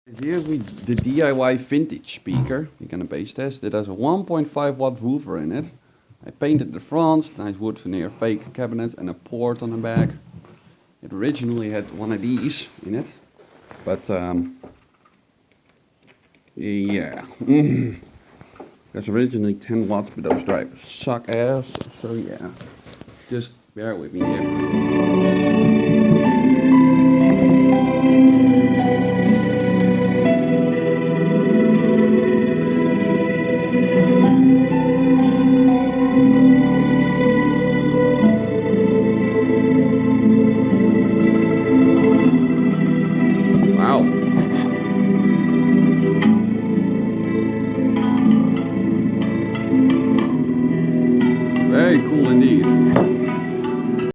Here's the DIY vintage speaker. We're gonna base test. It has a 1.5 watt woofer in it. I painted the front, nice wood veneer fake cabinet and a port on the back. It originally had one of these in it, but yeah. There's originally 10 watts, but those drivers suck ass, so yeah. Just bear with me here.